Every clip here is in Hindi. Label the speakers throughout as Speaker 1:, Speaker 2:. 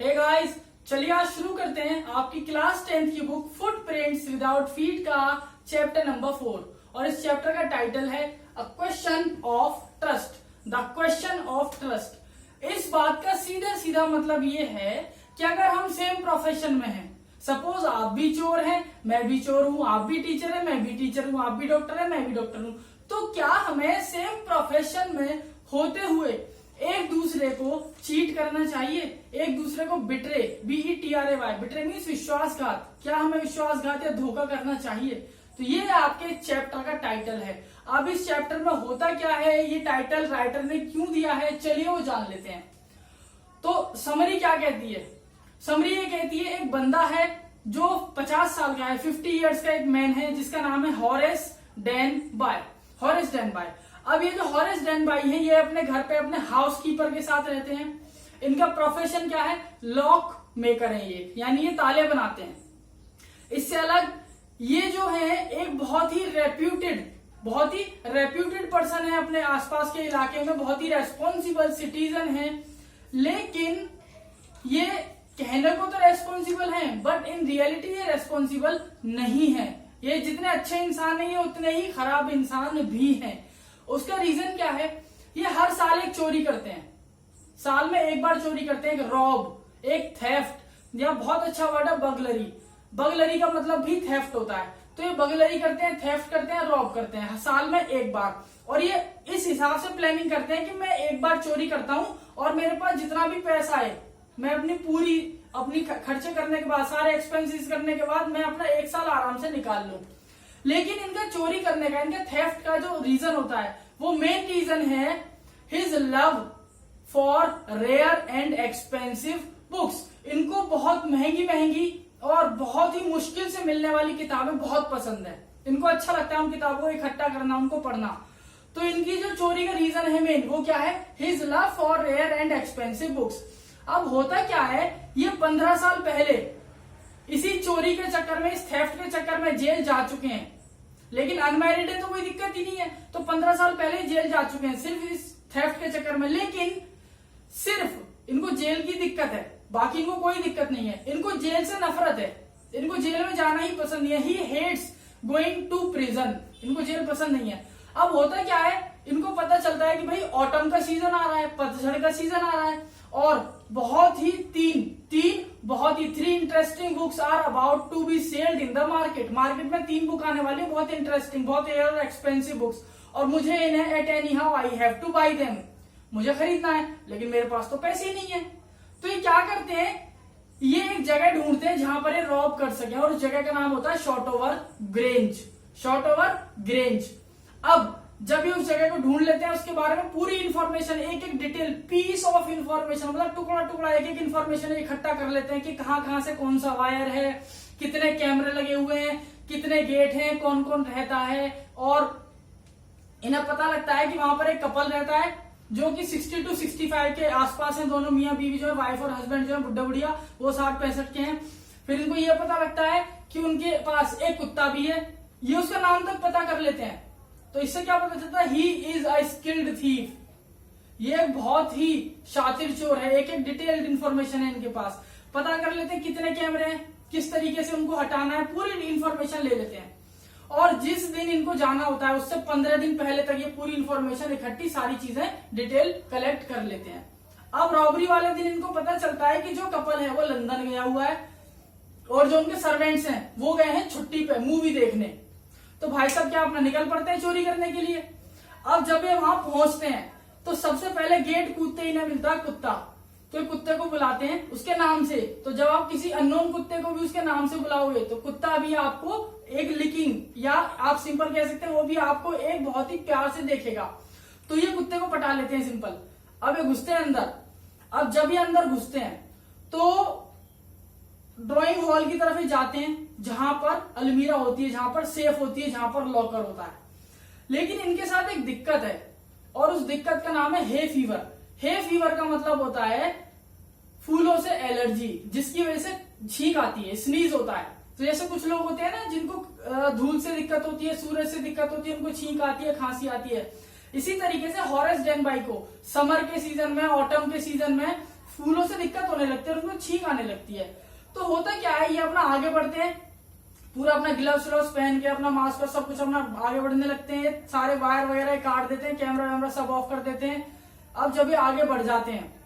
Speaker 1: हे गाइस, चलिए आज शुरू करते हैं आपकी क्लास 10th की बुक फुटप्रिंट्स विदाउट फीट का चैप्टर नंबर 4। और इस चैप्टर का टाइटल है a question of trust, the question of trust. इस बात का सीधा सीधा मतलब ये है कि अगर हम सेम प्रोफेशन में हैं, सपोज आप भी चोर हैं, मैं भी चोर हूं, आप भी टीचर हैं, मैं भी टीचर हूं, आप भी डॉक्टर हैं, मैं भी डॉक्टर हूं, तो क्या हमें सेम प्रोफेशन में होते हुए एक दूसरे को चीट करना चाहिए, एक दूसरे को बिट्रे, BETRAY, बिट्रे मीन्स विश्वासघात, क्या हमें विश्वासघात या धोखा करना चाहिए? तो ये आपके चैप्टर का टाइटल है। अब इस चैप्टर में होता क्या है, ये टाइटल राइटर ने क्यों दिया है, चलिए वो जान लेते हैं। तो समरी क्या कहती है? समरी ये कहती है एक बंदा है जो 50 साल का है, 50 इयर्स का एक मैन है जिसका नाम है हॉरेस डेनबाय। अब ये जो हॉरेस डेनबाय है ये अपने घर पे अपने हाउसकीपर के साथ रहते हैं। इनका प्रोफेशन क्या है? लॉक मेकर है ये, यानी ये ताले बनाते हैं। इससे अलग ये जो है एक बहुत ही रेप्यूटेड पर्सन है अपने आसपास के इलाके में, बहुत ही रेस्पॉन्सिबल सिटीजन है। लेकिन ये कहने को तो रेस्पॉन्सिबल है बट इन रियलिटी ये रेस्पॉन्सिबल नहीं है। ये जितने अच्छे इंसान नहीं है उतने ही खराब इंसान भी हैं। उसका रीजन क्या है? ये हर साल एक चोरी करते हैं, साल में एक बार चोरी करते हैं, एक रॉब, एक थेफ्ट, या बहुत अच्छा वर्ड है बगलरी। बगलरी का मतलब भी थेफ्ट होता है। तो ये बगलरी करते हैं, थेफ्ट करते हैं, रॉब करते हैं साल में एक बार। और ये इस हिसाब से प्लानिंग करते हैं कि मैं एक बार चोरी करता हूं और मेरे पास जितना भी पैसा है मैं अपनी खर्चे करने के बाद, सारे एक्सपेंसेस करने के बाद मैं अपना एक साल आराम से निकाल लूं। लेकिन इनका चोरी करने का, इनका थेफ्ट का जो रीजन होता है वो मेन रीजन है his love for rare and expensive books. इनको बहुत महंगी और बहुत ही मुश्किल से मिलने वाली किताबें बहुत पसंद है। इनको अच्छा लगता है उन किताबों को इकट्ठा करना, उनको पढ़ना। तो इनकी जो चोरी का रीजन है मेन, वो क्या है? His love for rare and expensive books. अब होता क्या है, ये 15 साल पहले इसी चोरी के चक्कर में, इस थेफ्ट के चक्कर में जेल जा चुके हैं। लेकिन अनमैरिड है तो कोई दिक्कत ही नहीं है, तो 15 साल पहले जेल जा चुके हैं सिर्फ इस थेफ्ट के चक्कर में। लेकिन सिर्फ इनको जेल की दिक्कत है, बाकी इनको कोई दिक्कत नहीं है। इनको जेल से नफरत है, इनको जेल में जाना ही पसंद नहीं है। He hates going to prison, इनको जेल पसंद नहीं है। अब होता क्या है, इनको पता चलता है कि भाई ऑटम का सीजन आ रहा है, पतझड़ का सीजन आ रहा है, और बहुत ही three interesting books are about to be sold in the market. Market में 3 बुक आने वाली है, बहुत इंटरेस्टिंग, बहुत एक्सपेंसिव बुक्स, और मुझे इन्हें at any how I have two by them, मुझे खरीदना है, लेकिन मेरे पास तो पैसे ही नहीं है। तो ये क्या करते हैं, ये एक जगह ढूंढते हैं जहां पर ये रॉब कर सके, और उस जगह का नाम होता है शॉर्टओवर ग्रेंज। अब जब ये उस जगह को ढूंढ लेते हैं, उसके बारे में पूरी इंफॉर्मेशन, एक डिटेल, पीस ऑफ इंफॉर्मेशन, मतलब टुकड़ा एक इंफॉर्मेशन इकट्ठा कर लेते हैं कि कहां से कौन सा वायर है, कितने कैमरे लगे हुए हैं, कितने गेट हैं, कौन कौन रहता है। और इन्हें पता लगता है कि वहां पर एक कपल रहता है जो कि 60 to 65 के आसपास हैं, दोनों मियां बीवी जो है, वाइफ और हस्बैंड जो है, बुढ़ा बुढ़िया, वो 60-65 के हैं। फिर इनको ये पता लगता है कि उनके पास एक कुत्ता भी है, ये उसका नाम तक पता कर लेते हैं। तो इससे क्या पता चलता है? He is a skilled thief, ये एक बहुत ही शातिर चोर है। एक डिटेल्ड इंफॉर्मेशन है इनके पास, पता कर लेते हैं कितने कैमरे हैं, किस तरीके से उनको हटाना है, पूरी इंफॉर्मेशन ले लेते हैं। और जिस दिन इनको जाना होता है उससे 15 दिन पहले तक ये पूरी इंफॉर्मेशन इकट्ठी, सारी चीजें डिटेल कलेक्ट कर लेते हैं। अब रॉबरी वाले दिन इनको पता चलता है कि जो कपल है वो लंदन गया हुआ है, और जो उनके सर्वेंट्स हैं वो गए हैं छुट्टी पे मूवी देखने। तो भाई साहब क्या अपना निकल पड़ते हैं चोरी करने के लिए। अब जब ये वहां पहुंचते हैं तो सबसे पहले गेट कूदते ही इन्हें मिलता है कुत्ता। तो ये कुत्ते को बुलाते हैं उसके नाम से। तो जब आप किसी अननोन कुत्ते को भी उसके नाम से बुलाओगे तो कुत्ता भी आपको एक लिकिंग, या आप सिंपल कह सकते हैं, वो भी आपको एक बहुत ही प्यार से देखेगा। तो ये कुत्ते को पटा लेते हैं सिंपल। अब ये घुसते हैं अंदर। अब जब ये अंदर घुसते हैं तो ड्राइंग हॉल की तरफ ही जाते हैं जहां पर अलमीरा होती है, जहां पर सेफ होती है, जहां पर लॉकर होता है। लेकिन इनके साथ एक दिक्कत है, और उस दिक्कत का नाम है हे फीवर। हे फीवर का मतलब होता है फूलों से एलर्जी, जिसकी वजह से छींक आती है, स्नीज होता है। तो जैसे कुछ लोग होते हैं ना जिनको धूल से दिक्कत होती है, सूरज से दिक्कत होती है, उनको छींक आती है, खांसी आती है। इसी तरीके से हॉरेस डेनबाय को समर के सीजन में, ऑटम के सीजन में फूलों से दिक्कत होने लगती है और उनको छींक आने लगती है। तो होता क्या है, ये अपना आगे बढ़ते हैं, पूरा अपना ग्लव्स व्लव्स पहन के अपना मास्क और सब कुछ अपना आगे बढ़ने लगते हैं, सारे वायर वगैरह काट देते हैं, कैमरा वैमरा सब ऑफ कर देते हैं। अब जब ये आगे बढ़ जाते हैं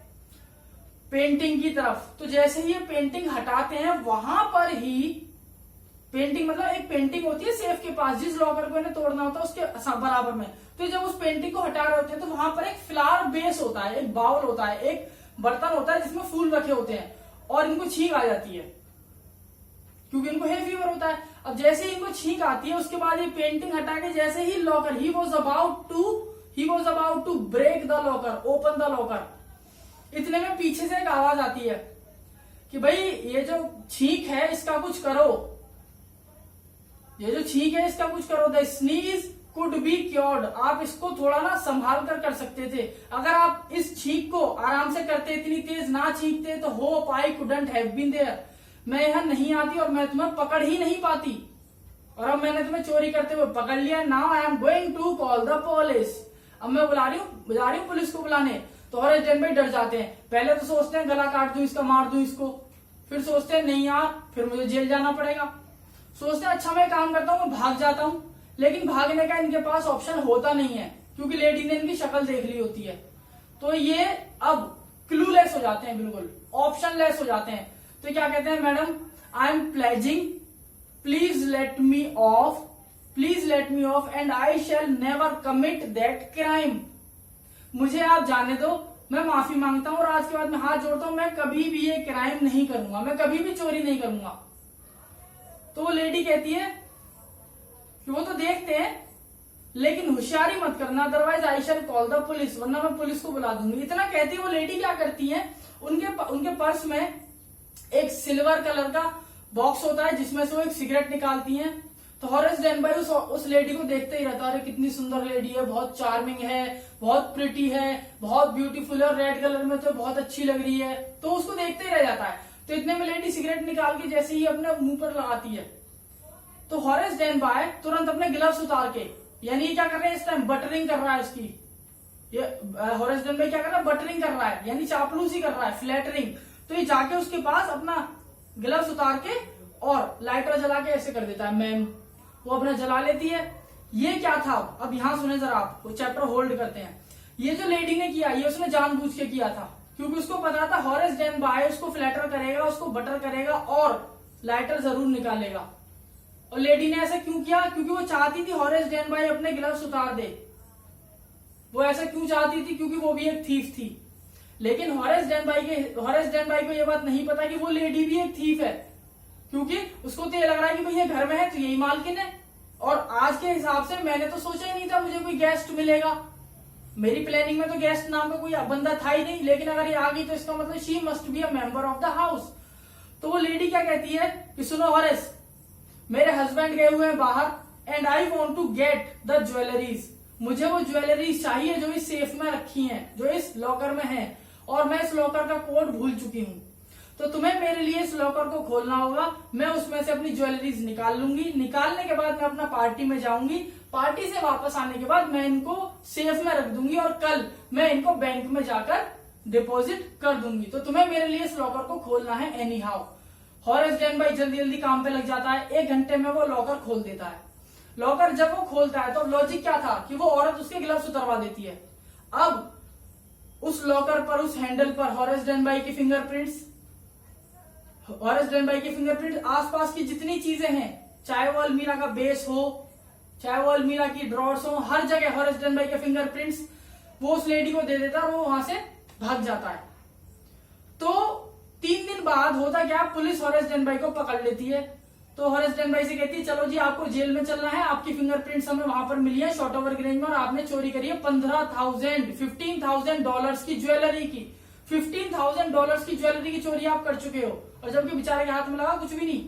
Speaker 1: पेंटिंग की तरफ, तो जैसे ही ये पेंटिंग हटाते हैं वहां पर ही, पेंटिंग मतलब एक पेंटिंग होती है सेफ के पास, जिस लॉकर को इन्हें तोड़ना होता है उसके बराबर में, तो जब उस पेंटिंग को हटा रहे होते हैं तो वहां पर एक फ्लावर बेस होता है, एक बाउल होता है, एक बर्तन होता है जिसमें फूल रखे होते हैं, और इनको छींक आ जाती है क्योंकि इनको है फीवर होता है। अब जैसे ही इनको छींक आती है उसके बाद ये पेंटिंग हटा के जैसे ही locker, he was about to break the locker, open the locker, इतने में पीछे से एक आवाज आती है कि भाई ये जो छींक है इसका कुछ करो, ये जो छींक है इसका कुछ करो। The sneeze could be cured, आप इसको थोड़ा ना संभाल कर सकते थे, अगर आप इस छींक को आराम से करते, इतनी तेज ना छींकते, तो hope I couldn't have been there, मैं यहाँ नहीं आती और मैं तुम्हें पकड़ ही नहीं पाती, और अब मैंने तुम्हें चोरी करते हुए पकड़ लिया। Now I am going to call the police, अब मैं जा रही हूँ पुलिस को बुलाने। तो हॉरेस डेनबाई डर जाते हैं, पहले तो सोचते हैं गला काट दूं इसका, मार दूं इसको, फिर सोचते हैं नहीं यार फिर मुझे जेल जाना पड़ेगा, सोचते हैं अच्छा मैं काम करता हूँ, मैं भाग जाता हूँ, लेकिन भागने का इनके पास ऑप्शन होता नहीं है क्योंकि लेडी ने इनकी शक्ल देख ली होती है। तो ये अब क्लूलेस हो जाते हैं, बिल्कुल ऑप्शन लेस हो जाते हैं। तो क्या कहते हैं, madam I am pledging, please let me of and I shell never commit that crime, मुझे आप जाने दो, मैं माफी मांगता हूं और आज के बाद मैं हाथ जोड़ता हूं, मैं कभी भी ये क्राइम नहीं करूंगा, मैं कभी भी चोरी नहीं करूंगा। तो वो लेडी कहती है कि वो तो देखते हैं लेकिन होशियारी मत करना, otherwise I shall call the police, वरना मैं पुलिस को बुला दूंगी। इतना कहती है वो लेडी क्या करती है, उनके पर्स में एक सिल्वर कलर का बॉक्स होता है जिसमें से वो एक सिगरेट निकालती हैं। तो हॉरेस डेनबाई उस लेडी को देखते ही रहता है, अरे कितनी सुंदर लेडी है, बहुत चार्मिंग है, बहुत प्रिटी है, बहुत ब्यूटीफुल है, और रेड कलर में तो बहुत अच्छी लग रही है, तो उसको देखते ही रह जाता है। तो इतने में लेडी सिगरेट निकाल के जैसे ही अपने मुंह पर लगाती है तो हॉरेस डेनबाई तुरंत अपने ग्लव्स उतार के, यानी क्या कर रहे हैं इस टाइम, बटरिंग कर रहा है उसकी, ये हॉरेस डेनबाई क्या कर रहा है, बटरिंग कर रहा है, यानी चापलूसी कर रहा है, फ्लैटरिंग। तो ये जाके उसके पास अपना ग्लव्स उतार के और लाइटर जला के ऐसे कर देता है, मैम, वो अपना जला लेती है। ये क्या था, अब यहां सुने जरा, आप चैप्टर होल्ड करते हैं। ये जो लेडी ने किया ये उसने जानबूझ के किया था क्योंकि उसको पता था हॉरेस डेनबाई उसको फ्लैटर करेगा, उसको बटर करेगा और लाइटर जरूर निकालेगा। और लेडी ने ऐसा क्यों किया, क्योंकि वो चाहती थी हॉरेस डेनबाई अपने ग्लव्स उतार दे। वो ऐसा क्यों चाहती थी, क्योंकि वो भी एक थीफ थी। लेकिन हॉरेस डेनबाई को ये बात नहीं पता कि वो लेडी भी एक थीफ है, क्योंकि उसको तो ये लग रहा है कि भाई ये घर में है तो यही मालकिन है, और आज के हिसाब से मैंने तो सोचा ही नहीं था मुझे कोई गेस्ट मिलेगा, मेरी प्लानिंग में तो गेस्ट नाम का कोई बंदा था ही नहीं, लेकिन अगर ये आ गई तो इसका मतलब she must be a member of the house. तो वो लेडी क्या कहती है कि सुनो हॉरेस, मेरे हस्बैंड गए हुए हैं बाहर and I want to get the jewelleries, मुझे वो ज्वेलरीज चाहिए जो इस सेफ में रखी हैं, जो इस लॉकर में है, और मैं इस लॉकर का कोड भूल चुकी हूँ, तो तुम्हें मेरे लिए इस लॉकर को खोलना होगा, मैं उसमें से अपनी ज्वेलरीज निकाल लूंगी, निकालने के बाद मैं अपना पार्टी में जाऊंगी, पार्टी से वापस आने के बाद मैं इनको सेफ में रख दूंगी और कल मैं इनको बैंक में जाकर डिपॉजिट कर दूंगी, तो तुम्हें मेरे लिए इस लॉकर को खोलना है एनी हाउ। हॉरेस डेनबाई जल्दी जल्दी काम पे लग जाता है, 1 घंटे में वो लॉकर खोल देता है। लॉकर जब वो खोलता है तो लॉजिक क्या था कि वो औरत उसके ग्लव्स उतरवा देती है। अब उस लॉकर पर, उस हैंडल पर हॉरेस डेनबाई की फिंगरप्रिंट्स, आसपास की जितनी चीजें हैं, चाहे वो अलमीरा का बेस हो, चाहे वो अलमीरा की ड्रॉर्स हो, हर जगह हॉरेस डेनबाई के फिंगरप्रिंट्स वो उस लेडी को दे देता है और वो वहां से भाग जाता है। तो 3 दिन बाद होता क्या, पुलिस हॉरेस डेनबाई को पकड़ लेती है। तो हॉरेस डेनबाई से कहती है चलो जी आपको जेल में चलना है, आपकी फिंगरप्रिंट्स हमें वहां पर मिली है शॉर्ट ओवर ग्रेंज में, और आपने चोरी करी है $15,000 की ज्वेलरी की, $15,000 की ज्वेलरी की चोरी आप कर चुके हो, और जबकि बेचारे के हाथ में लगा कुछ भी नहीं।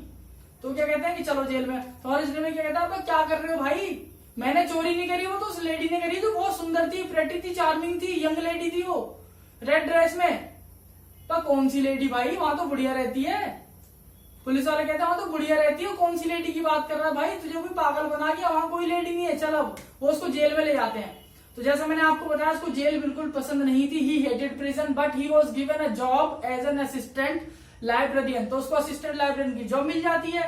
Speaker 1: तो क्या कहते हैं कि चलो जेल में। तो हॉरेस डेनबाई क्या कहता है, तो क्या कर रहे हो भाई, मैंने चोरी नहीं करी, वो तो उस लेडी ने करी जो बहुत सुंदर थी, प्रेटी थी, चार्मिंग थी, यंग लेडी थी, वो रेड ड्रेस में। तो कौन सी लेडी भाई, वहां तो बुढ़िया रहती है। पुलिस वाले कहते हैं वहां तो बुढ़िया रहती है, कौन सी लेडी की बात कर रहा है भाई, तुझे कोई पागल बना गया, वहां कोई लेडी नहीं है, चल अब। वो उसको जेल में ले जाते हैं। तो जैसा मैंने आपको बताया उसको जेल बिल्कुल पसंद नहीं थी। He hated prison but he was given a job as an assistant librarian. तो उसको असिस्टेंट लाइब्रेरियन की जॉब मिल जाती है,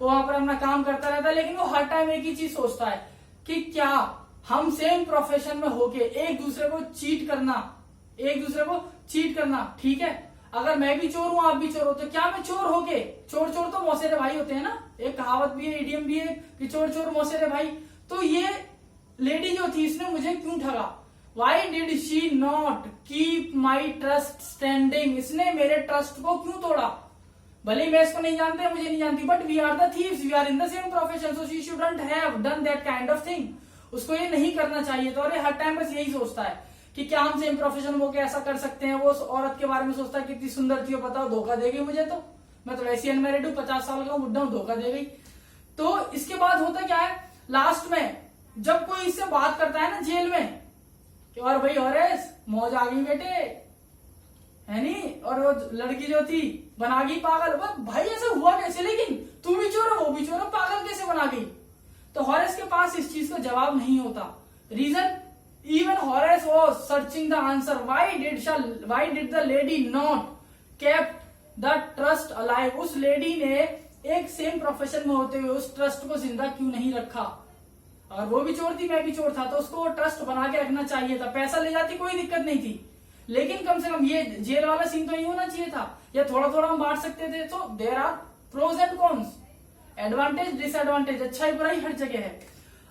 Speaker 1: वो वहां पर अपना काम करता रहता है। लेकिन वो हर टाइम एक ही चीज सोचता है कि क्या हम सेम प्रोफेशन में होके एक दूसरे को चीट करना ठीक है। अगर मैं भी चोर हूं, आप भी चोर हो, तो क्या मैं चोर होके, चोर चोर तो मौसेरे भाई होते हैं ना, एक कहावत भी है, इडियम भी है कि चोर चोर मौसेरे भाई। तो ये लेडी जो थी इसने मुझे क्यों ठगा? Why did she not keep my trust standing? इसने मेरे ट्रस्ट को क्यों तोड़ा? भले ही मैं इसको नहीं जानते, मुझे नहीं जानती, but we are the thieves, we are in the same profession, so she shouldn't have done that kind of thing. उसको ये नहीं करना चाहिए। तो अरे हर टाइम बस यही सोचता है कि क्या हम सेम प्रोफेशन में होकर ऐसा कर सकते हैं। वो उस औरत के बारे में सोचता है कितनी सुंदर थी, बताओ धोखा दे गई मुझे, तो मैं तो वैसे अनमैरिड हूँ, 50 साल का बुढ़ा हूँ, धोखा दे गई। तो इसके बाद होता क्या है, लास्ट में जब कोई इससे बात करता है ना जेल में कि और भाई हॉरेस मौज आ गई बेटे, है नहीं, और वो लड़की जो थी बना गई पागल। भाई ऐसा हुआ कैसे? लेकिन तू भी चोर है, वो भी चोर है, पागल कैसे बना गई? तो हॉरेस के पास इस चीज का जवाब नहीं होता। Reason, even Horace was searching the answer, why did the lady not kept the trust alive? उस लेडी ने एक सेम प्रोफेशन में होते हुए उस ट्रस्ट को जिंदा क्यों नहीं रखा? और वो भी चोर थी, मैं भी चोर था, तो उसको ट्रस्ट बना के रखना चाहिए था। पैसा ले जाती कोई दिक्कत नहीं थी, लेकिन कम से कम ये जेल वाला सीन तो नहीं होना चाहिए था, या थोड़ा थोड़ा हम बांट सकते थे। तो there are pros and cons, advantage disadvantage, अच्छाई बुराई हर जगह है।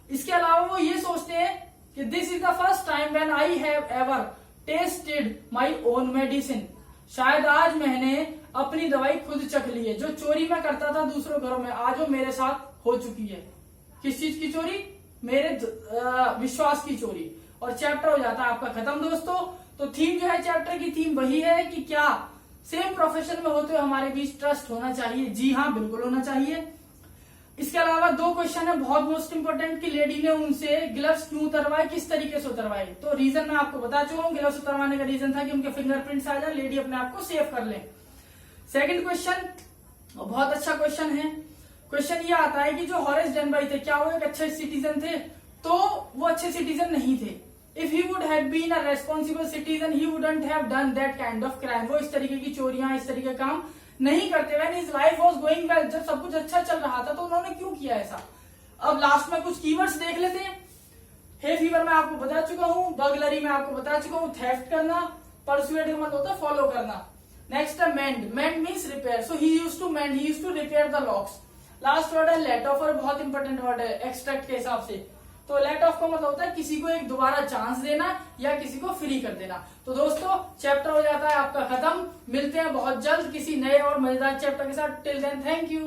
Speaker 1: इसके अलावा वो ये सोचते हैं कि this is the first time when I have ever tested my own medicine. शायद आज मैंने अपनी दवाई खुद चख ली है। जो चोरी मैं करता था दूसरों घरों में, आज वो मेरे साथ हो चुकी है। किस चीज की चोरी? मेरे विश्वास की चोरी। और चैप्टर हो जाता है आपका खत्म दोस्तों। तो थीम जो है चैप्टर की, थीम वही है कि क्या सेम प्रोफेशन में होते हुए हमारे बीच ट्रस्ट होना चाहिए? जी हाँ, बिल्कुल होना चाहिए। इसके अलावा 2 क्वेश्चन है बहुत मोस्ट इंपोर्टेंट, कि लेडी ने उनसे ग्लव्स क्यों उतरवाए, किस तरीके से उतरवाए। तो रीजन मैं आपको बता चुका हूँ, ग्लव्स उतरवाने का रीजन था कि उनके फिंगरप्रिंट्स आ जाए, लेडी अपने आप को सेव कर ले। सेकंड क्वेश्चन बहुत अच्छा क्वेश्चन है। क्वेश्चन ये आता है कि जो हॉरेस डेनबाई थे, क्या वो एक अच्छे सिटीजन थे? तो वो अच्छे सिटीजन नहीं थे। If he would have been a responsible citizen he wouldn't have done that kind of crime. वो इस तरीके की चोरियां, इस तरीके का काम नहीं करते। When his life was going well, जब सब कुछ अच्छा चल रहा था, तो उन्होंने क्यों किया ऐसा? अब लास्ट में कुछ कीवर्ड्स देख लेते हैं। हे फीवर में आपको बता चुका हूं, बगलरी में आपको बता चुका हूं, थेफ्ट करना, परसुएड का मतलब होता है फॉलो करना। नेक्स्ट है mend, mend means repair, so he used to mend, he used to repair the locks. Last word है लेट ऑफ, और बहुत इंपॉर्टेंट वर्ड है एक्सट्रैक्ट के हिसाब से। तो लेट ऑफ का मतलब होता है किसी को एक दोबारा चांस देना या किसी को फ्री कर देना। तो दोस्तों चैप्टर हो जाता है आपका खत्म। मिलते हैं बहुत जल्द किसी नए और मजेदार चैप्टर के साथ। Till then thank you.